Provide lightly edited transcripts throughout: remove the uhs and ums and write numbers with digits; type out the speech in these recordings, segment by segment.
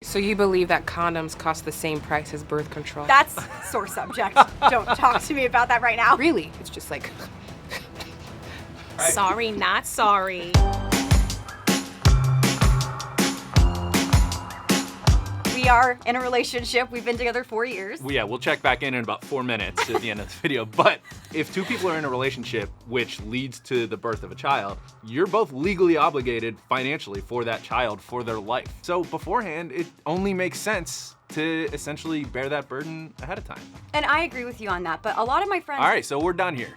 So you believe that condoms cost the same price as birth control? That's sore subject. Don't talk to me about that right now. Really? It's just like... Sorry, not sorry. We are in a relationship. We've been together 4 years. Well, yeah, we'll check back in about 4 minutes at the end of this video. But if two people are in a relationship which leads to the birth of a child, you're both legally obligated financially for that child for their life. So beforehand, it only makes sense to essentially bear that burden ahead of time. And I agree with you on that, but a lot of my friends... All right, so we're done here.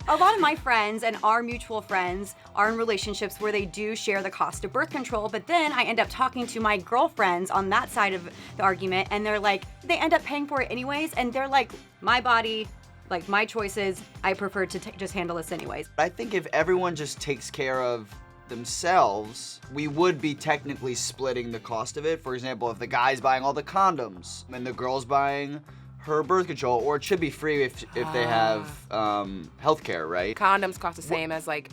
A lot of my friends and our mutual friends are in relationships where they do share the cost of birth control, but then I end up talking to my girlfriends on that side of the argument, and they're like, they end up paying for it anyways, and they're like, my body, like my choices, I prefer to just handle this anyways. I think if everyone just takes care of themselves, we would be technically splitting the cost of it. For example, if the guy's buying all the condoms and the girl's buying her birth control, or it should be free if they have healthcare, right? Condoms cost the same as like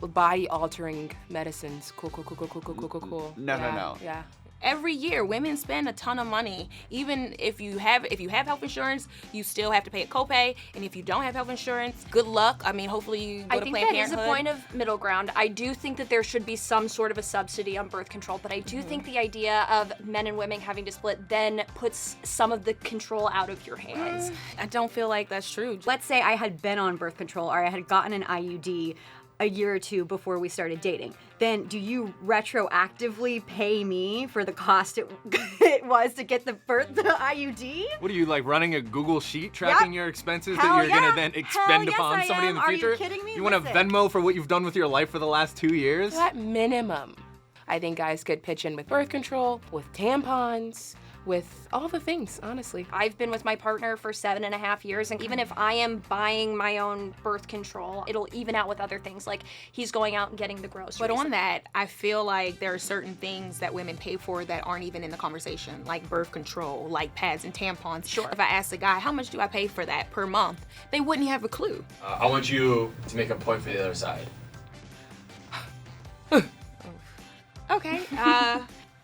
body-altering medicines. Cool. No. Yeah. Every year, women spend a ton of money. Even if you have health insurance, you still have to pay a copay. And if you don't have health insurance, good luck. I mean, hopefully you go to Planned Parenthood. I think that is a point of middle ground. I do think that there should be some sort of a subsidy on birth control, but I do think the idea of men and women having to split then puts some of the control out of your hands. I don't feel like that's true. Let's say I had been on birth control or I had gotten an IUD a year or two before we started dating. Then do you retroactively pay me for the cost it was to get the IUD? What are you, like running a Google sheet tracking your expenses Hell that you're yeah. gonna then expend Hell yes, upon I somebody in the am. Are you future? kidding me? You want to Listen. Venmo for what you've done with your life for the last 2 years? At minimum, I think guys could pitch in with birth control, with tampons, with all the things, honestly. I've been with my partner for 7.5 years, and even if I am buying my own birth control, it'll even out with other things, like he's going out and getting the groceries. But on that, I feel like there are certain things that women pay for that aren't even in the conversation, like birth control, like pads and tampons. Sure. If I asked a guy, how much do I pay for that per month? They wouldn't have a clue. I want you to make a point for the other side. Okay,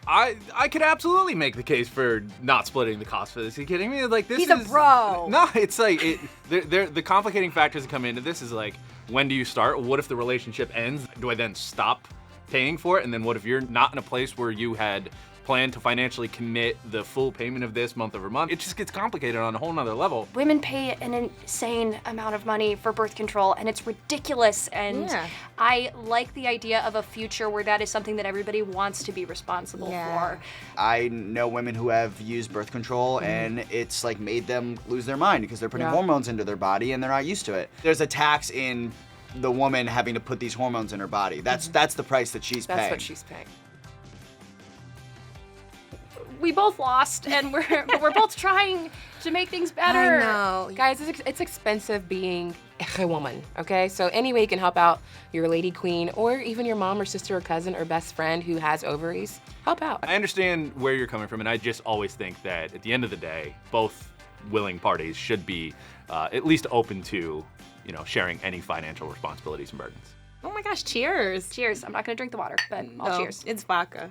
I could absolutely make the case for not splitting the cost for this. Are you kidding me? Like this He's is a bro. No, it's like the complicating factors that come into this is like, when do you start? What if the relationship ends? Do I then stop paying for it? And then what if you're not in a place where you had planned to financially commit the full payment of this month over month? It just gets complicated on a whole nother level. Women pay an insane amount of money for birth control, and it's ridiculous, and Yeah. I like the idea of a future where that is something that everybody wants to be responsible for. I know women who have used birth control and it's like made them lose their mind because they're putting hormones into their body and they're not used to it. There's a tax in the woman having to put these hormones in her body. That's the price that she's paying. That's what she's paying. We both lost, and we're both trying to make things better. I know. Guys, it's expensive being a woman, okay? So any way you can help out your lady queen, or even your mom or sister or cousin or best friend who has ovaries, help out. I understand where you're coming from, and I just always think that at the end of the day, both willing parties should be at least open to, sharing any financial responsibilities and burdens. oh my gosh, cheers. Cheers. I'm not gonna drink the water, but I'll No, cheers. It's vodka.